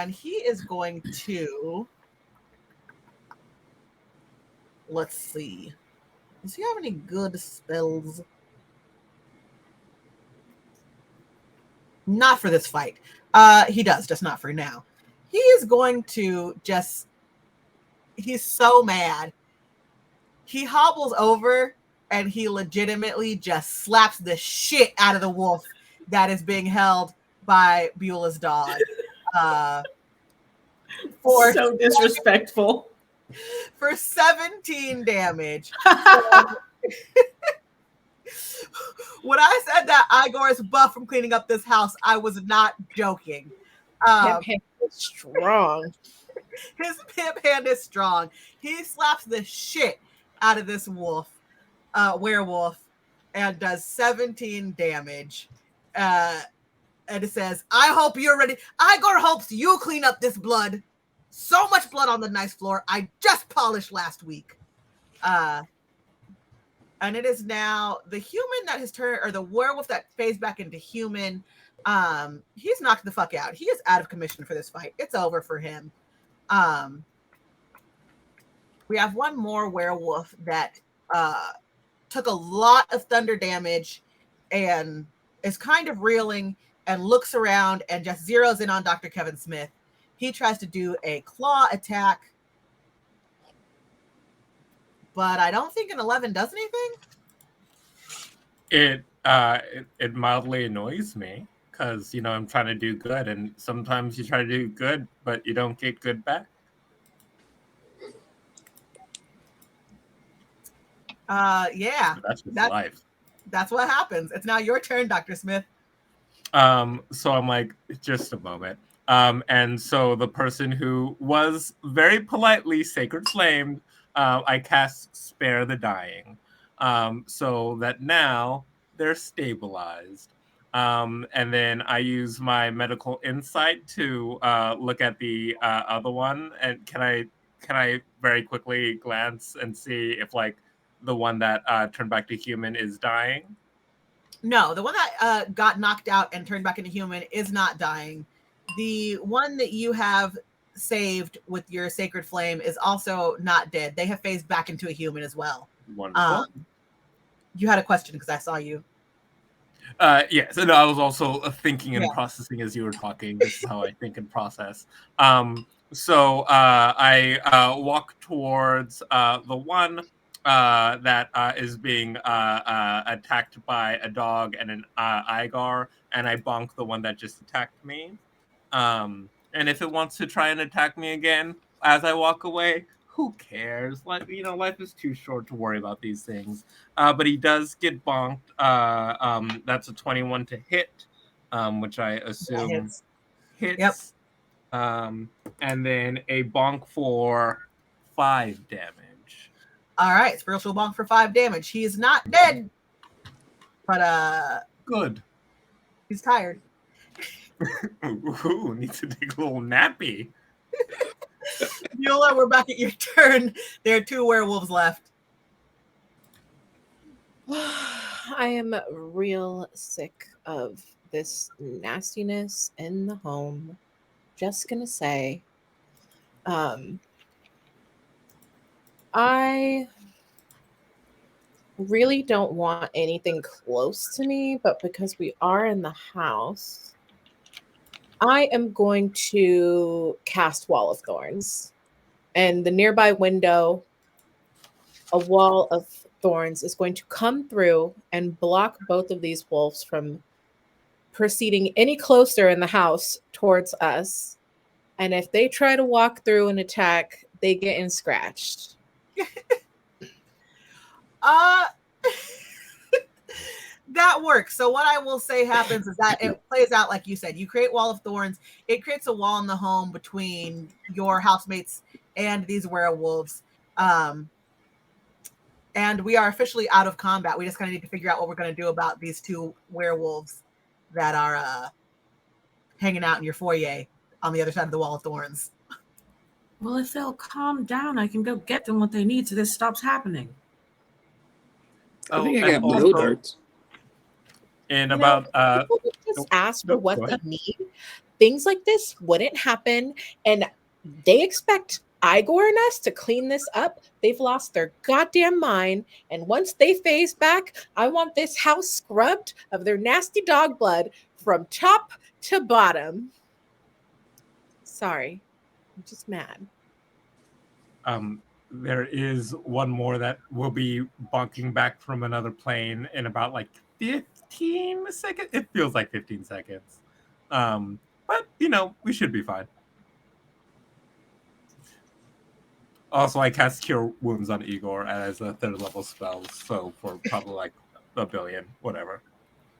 he is going to, let's see. Does he have any good spells? Not for this fight. He does, just not for now. He is going to just, he's so mad. He hobbles over and he legitimately just slaps the shit out of the wolf that is being held by Beulah's dog. So disrespectful. For 17 damage. When I said that Igor is buff from cleaning up this house, I was not joking. Pimp hand is strong. His pimp hand is strong. He slaps the shit out of this werewolf, and does 17 damage. And it says, I hope you're ready. Igor hopes you clean up this blood. So much blood on the nice floor. I just polished last week. And it is now the human that has turned, or the werewolf that fades back into human. He's knocked the fuck out. He is out of commission for this fight. It's over for him. We have one more werewolf that took a lot of thunder damage and is kind of reeling and looks around and just zeroes in on Dr. Kevin Smith. He tries to do a claw attack, but I don't think an 11 does anything. It mildly annoys me because I'm trying to do good, and sometimes you try to do good, but you don't get good back. Yeah, That's just life. That's what happens. It's now your turn, Dr. Smith. So I'm like, just a moment. And so the person who was very politely sacred flamed, I cast Spare the Dying, so that now they're stabilized. And then I use my medical insight to look at the other one. And can I very quickly glance and see if like the one that turned back to human is dying? No, the one that got knocked out and turned back into human is not dying. The one that you have saved with your sacred flame is also not dead. They have phased back into a human as well. Wonderful. You had a question because I saw you. Yes, and I was also thinking and processing as you were talking. This is how I think and process. So I walk towards the one that is being attacked by a dog and an Igar, and I bonk the one that just attacked me. And if it wants to try and attack me again as I walk away, who cares? Like, life is too short to worry about these things. But he does get bonked. That's a 21 to hit, which I assume hits. Yep. And then a bonk for 5 damage. All right, spiritual bonk for 5 damage. He is not dead, but good. He's tired. Ooh, needs to take a little nappy. Beula, we're back at your turn. There are 2 werewolves left. I am real sick of this nastiness in the home. Just gonna say, I really don't want anything close to me, but because we are in the house, I am going to cast Wall of Thorns. And the nearby window, a wall of thorns is going to come through and block both of these wolves from proceeding any closer in the house towards us. And if they try to walk through and attack, they get scratched. That works. So what I will say happens is that it plays out like you said. You create Wall of Thorns. It creates a wall in the home between your housemates and these werewolves. And we are officially out of combat. We just kind of need to figure out what we're going to do about these 2 werewolves that are hanging out in your foyer on the other side of the Wall of Thorns. Well, if they'll calm down, I can go get them what they need so this stops happening. I think I and got blow also darts. in You about know, people would just ask for what go they ahead. need. Things like this wouldn't happen, and they expect Igor and us to clean this up. They've lost their goddamn mind, and once they phase back, I want this house scrubbed of their nasty dog blood from top to bottom. Sorry, I'm just mad. There is one more that will be bonking back from another plane in about like 15 seconds. It feels like 15 seconds. But we should be fine. Also, I cast Cure Wounds on Igor as a 3rd level spell, so for probably like a billion, whatever.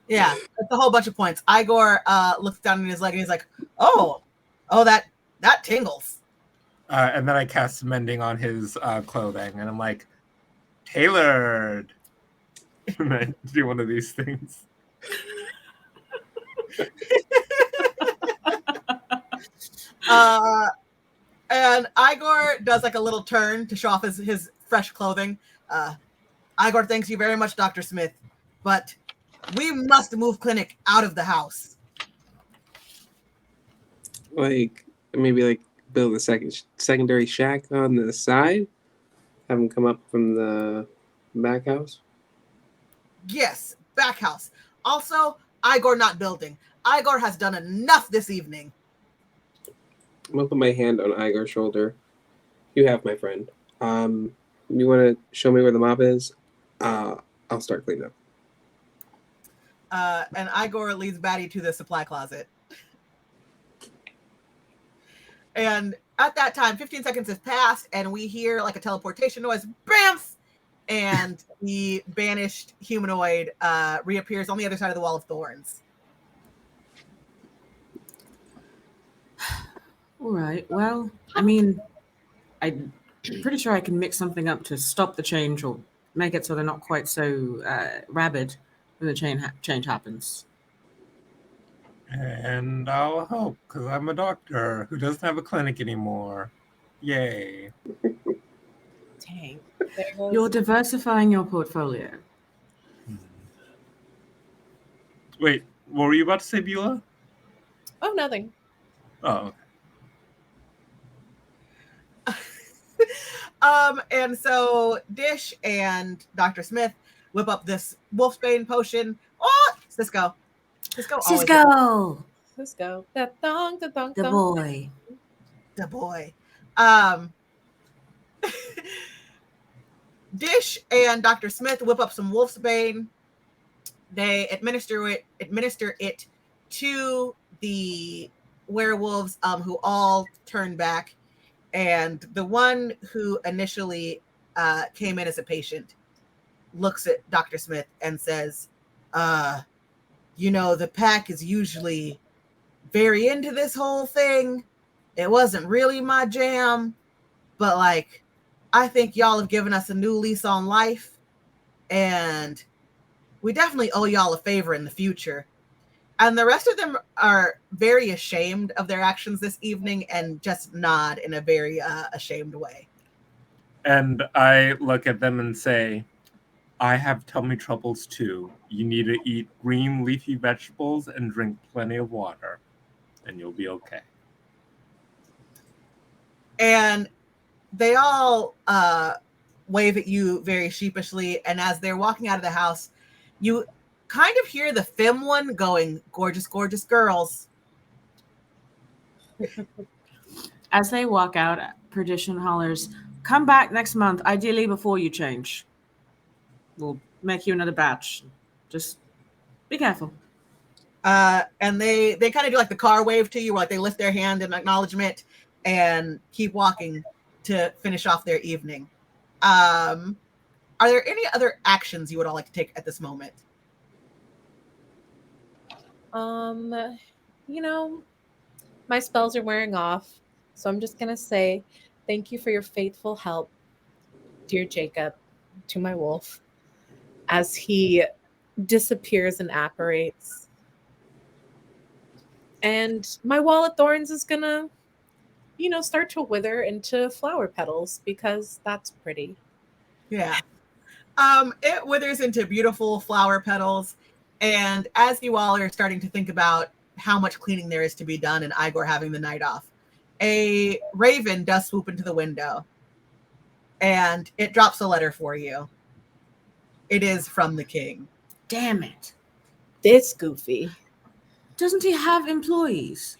Yeah, that's a whole bunch of points. Igor looks down in his leg and he's like, "Oh, that tingles." And then I cast Mending on his clothing, and I'm like, tailored. And I do one of these things. And Igor does like a little turn to show off his fresh clothing. Igor, thanks you very much, Dr. Smith, but we must move Clinic out of the house. Like maybe build a secondary shack on the side. Have them come up from the back house. Yes, back house. Also, Igor not building. Igor has done enough this evening. I'm gonna put my hand on Igor's shoulder. You have my friend. You want to show me where the mop is? I'll start cleaning up. And Igor leads Batty to the supply closet. And at that time, 15 seconds have passed, and we hear like a teleportation noise. Bamf! And the banished humanoid reappears on the other side of the Wall of Thorns. All right. Well, I mean, I'm pretty sure I can mix something up to stop the change or make it so they're not quite so rabid when the change happens. And I'll help, because I'm a doctor who doesn't have a clinic anymore. Yay. Dang. There goes. You're diversifying your portfolio. Wait, what were you about to say, Beulah? Oh, nothing. Oh, okay. And so Dish and Dr. Smith whip up this wolfsbane potion. Oh, Cisco. Cisco! Let's go. The thong, the thong, The thong. boy. The boy. Dish and Dr. Smith whip up some wolfsbane. They administer it to the werewolves who all turn back. And the one who initially came in as a patient looks at Dr. Smith and says, the pack is usually very into this whole thing. It wasn't really my jam, but I think y'all have given us a new lease on life, and we definitely owe y'all a favor in the future. And the rest of them are very ashamed of their actions this evening and just nod in a very ashamed way. And I look at them and say, I have tummy troubles too. You need to eat green leafy vegetables and drink plenty of water, and you'll be okay. And they all wave at you very sheepishly. And as they're walking out of the house, you kind of hear the femme one going, "Gorgeous, gorgeous girls." As they walk out, Perdition hollers, "Come back next month, ideally before you change. We'll make you another batch. Just be careful." And they kind of do like the car wave to you, where they lift their hand in acknowledgement and keep walking to finish off their evening. Are there any other actions you would all like to take at this moment? My spells are wearing off, so I'm just gonna say thank you for your faithful help, dear Jacob, to my wolf, as he disappears and apparates. And my wall of thorns is gonna, start to wither into flower petals because that's pretty. Yeah. It withers into beautiful flower petals. And as you all are starting to think about how much cleaning there is to be done and Igor having the night off, a raven does swoop into the window and it drops a letter for you. It is from the king. Damn it. This goofy. Doesn't he have employees?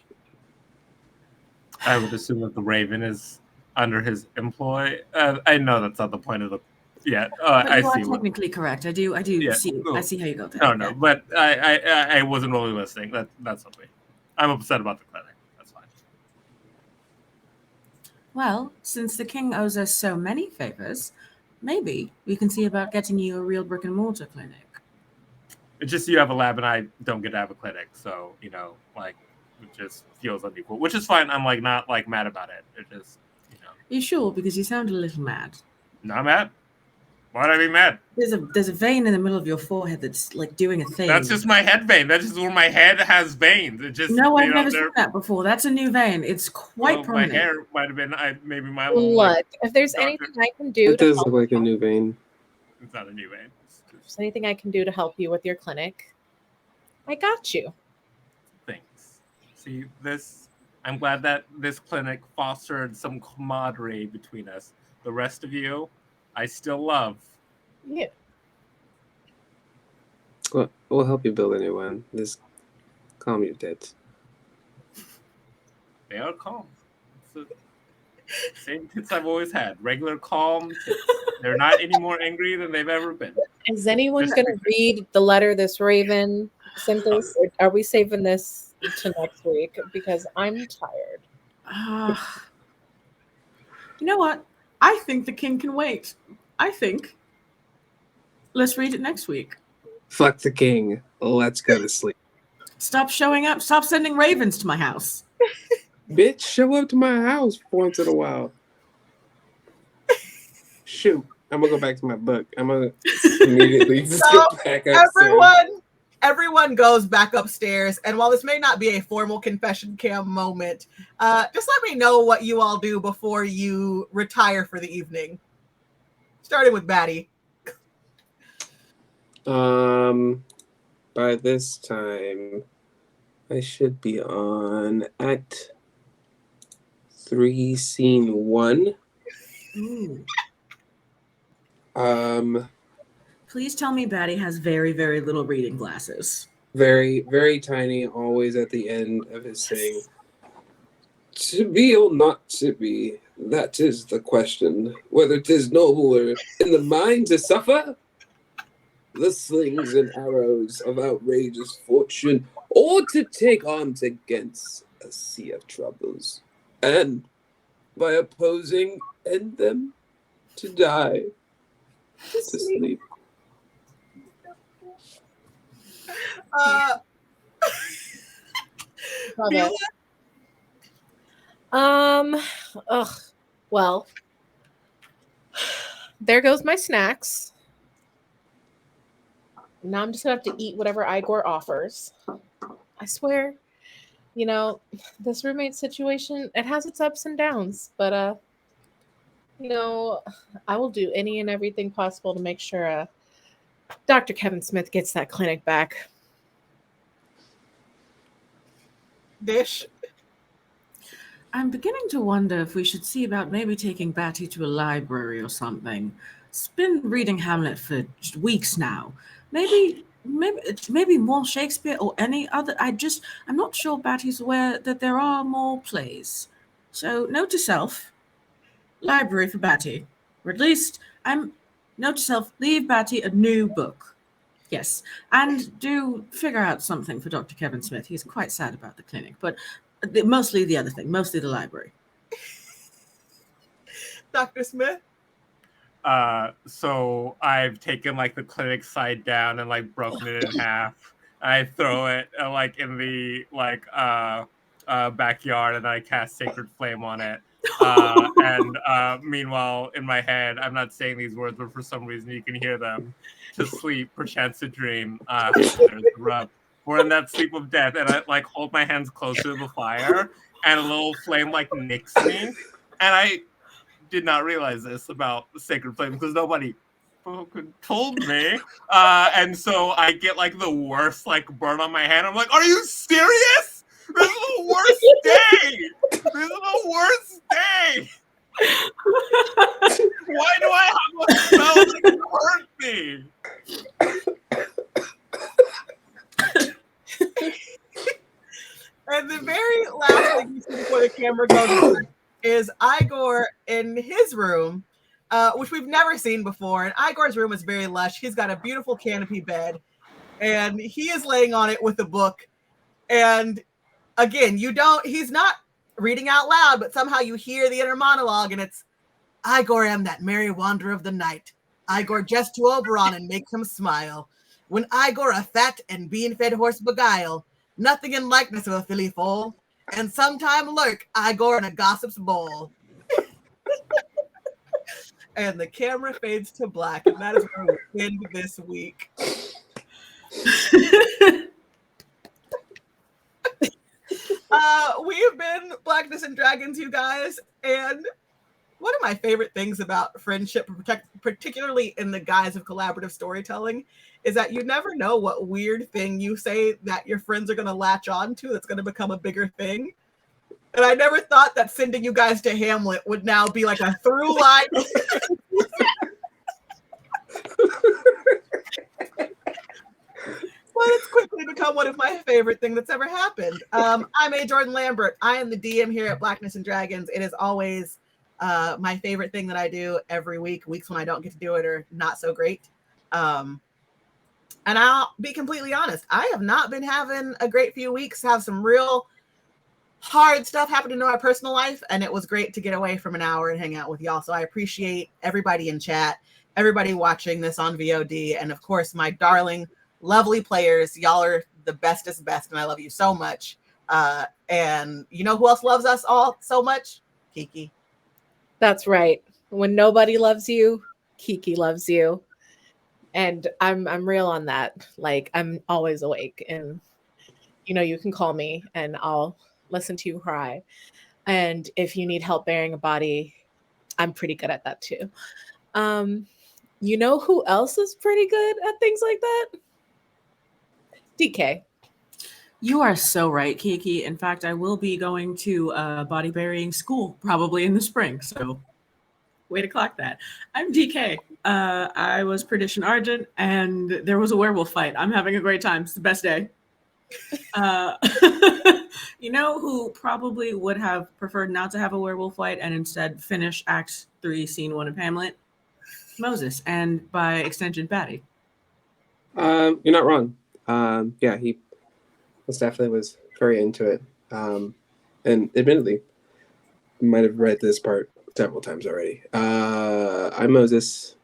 I would assume that the Raven is under his employ. I know that's not the point of the. Yeah, But I you are see. technically correct. I do Yeah, see. cool. I see how you go there. No, but I wasn't really listening. That's okay. I'm upset about the clinic. That's fine. Well, since the king owes us so many favors, maybe we can see about getting you a real brick and mortar clinic. It's just you have a lab and I don't get to have a clinic, so like it just feels unequal, which is fine. I'm like not like mad about it. It just Are you sure? Because you sound a little mad. Not mad. Why'd I be mad? There's a vein in the middle of your forehead that's like doing a thing. That's just my head vein. That's just where my head has veins. It just no, I've never seen that before. That's a new vein. It's quite prominent. My hair might have been maybe my Look, like, if there's anything I can do, It does look like a new vein. It's not a new vein. if there's anything I can do to help you with your clinic, I got you. Thanks. See this. I'm glad that this clinic fostered some camaraderie between us. The rest of you, I still love. Yeah. Well, we'll help you build a new one. Just calm your tits. They are calm. It's the same tits I've always had. Regular calm tits. They're not any more angry than they've ever been. Is anyone Just going to read the letter this raven sent us? Or are we saving this to next week? Because I'm tired. You know what? I think the king can wait. Let's read it next week. Fuck the king. Let's go to sleep. Stop showing up. Stop sending ravens to my house. Bitch, show up to my house once in a while. Shoot. I'm gonna go back to my book. I'm gonna immediately just So, get back upstairs. Everyone goes back upstairs, and while this may not be a formal confession cam moment, just let me know what you all do before you retire for the evening. Starting with Batty. By this time, I should be on Act 3, Scene 1. Ooh. Please tell me Batty has very, very little reading glasses. Very, very tiny, always at the end of his thing. To be or not to be, that is the question. Whether 'tis nobler in the mind to suffer the slings and arrows of outrageous fortune, or to take arms against a sea of troubles, and by opposing end them, to die, to sleep. Well, there goes my snacks. Now I'm just gonna have to eat whatever Igor offers. I swear, this roommate situation, it has its ups and downs, but I will do any and everything possible to make sure Dr. Kevin Smith gets that clinic back. Dish. I'm beginning to wonder if we should see about maybe taking Batty to a library or something. It's been reading Hamlet for weeks now. Maybe more Shakespeare or any other. I'm not sure Batty's aware that there are more plays. So note to self, library for Batty. Or at least, note to self, leave Batty a new book. Yes, and do figure out something for Dr. Kevin Smith. He's quite sad about the clinic, but mostly the other thing, mostly the library. Dr. Smith? So I've taken like the clinic side down and like broken it in half. I throw it like in the backyard, and I cast Sacred Flame on it. And meanwhile, in my head, I'm not saying these words, but for some reason you can hear them. To sleep, perchance to dream. There's the rub. we're in that sleep of death, and I like hold my hands close to the fire, and a little flame like nicks me, and I did not realize this about the sacred flame because nobody fucking told me, and so I get like the worst like burn on my hand. I'm like, are you serious? This is the worst day. This is the worst day. Why do I have a spell that can hurt me? And the very last thing you see before the camera goes on is Igor in his room, which we've never seen before. And Igor's room is very lush. He's got a beautiful canopy bed, and he is laying on it with a book. And again, he's not reading out loud, but somehow you hear the inner monologue, and it's, Igor am that merry wanderer of the night. Igor jest to Oberon and make him smile. When Igor a fat and bean-fed horse beguile, nothing in likeness of a filly foal, and sometime lurk Igor in a gossip's bowl. And the camera fades to black, and that is where we end this week. We have been Blackness and Dragons, you guys, and one of my favorite things about friendship, particularly in the guise of collaborative storytelling, is that you never know what weird thing you say that your friends are going to latch on to that's going to become a bigger thing. And I never thought that sending you guys to Hamlet would now be like a through line. Well, it's quickly become one of my favorite things that's ever happened. I'm A. Jordan Lambert. I am the DM here at Blackness and Dragons. It is always my favorite thing that I do every week. Weeks when I don't get to do it are not so great. And I'll be completely honest, I have not been having a great few weeks. Have some real hard stuff happen in my personal life, and it was great to get away from an hour and hang out with y'all. So I appreciate everybody in chat, everybody watching this on VOD, and of course my darling, lovely players. Y'all are the bestest best, and I love you so much. And you know who else loves us all so much? Kiki. That's right. When nobody loves you, Kiki loves you. And I'm real on that. Like, I'm always awake, and you can call me and I'll listen to you cry. And if you need help bearing a body, I'm pretty good at that too. You know who else is pretty good at things like that? DK. You are so right, Kiki. In fact, I will be going to body burying school probably in the spring. So way to clock that. I'm DK. I was Perdition Argent, and there was a werewolf fight. I'm having a great time. It's the best day. You know who probably would have preferred not to have a werewolf fight and instead finish Act 3, Scene 1 of Hamlet? Moses, and by extension, Patty. You're not wrong. Yeah, he was very into it. And admittedly, might have read this part several times already. I'm Moses.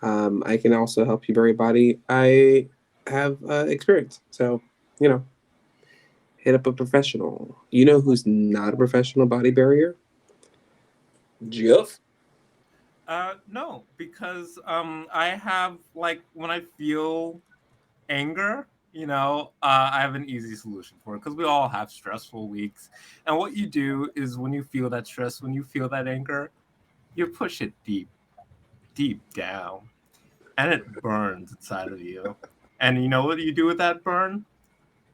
I can also help you bury a body. I have experience, so hit up a professional. You know who's not a professional body barrier? Jeff. No, because I have like when I feel anger, I have an easy solution for it because we all have stressful weeks. And what you do is when you feel that stress, when you feel that anger, you push it deep down, and it burns inside of you. And you know what you do with that burn?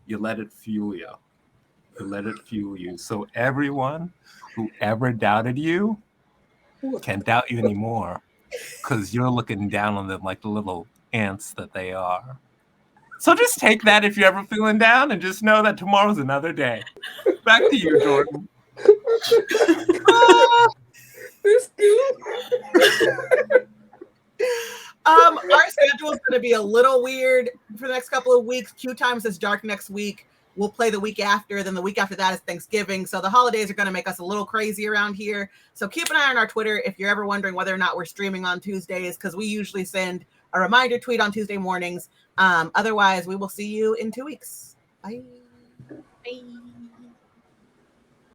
You let it fuel you. You let it fuel you. So everyone who ever doubted you can't doubt you anymore because you're looking down on them like the little ants that they are. So just take that if you're ever feeling down and just know that tomorrow's another day. Back to you, Jordan. Our schedule is going to be a little weird for the next couple of weeks. QueueTimes is dark next week. We'll play the week after. Then the week after that is Thanksgiving. So the holidays are going to make us a little crazy around here. So keep an eye on our Twitter if you're ever wondering whether or not we're streaming on Tuesdays, because we usually send a reminder tweet on Tuesday mornings. Otherwise, we will see you in 2 weeks. Bye. Bye.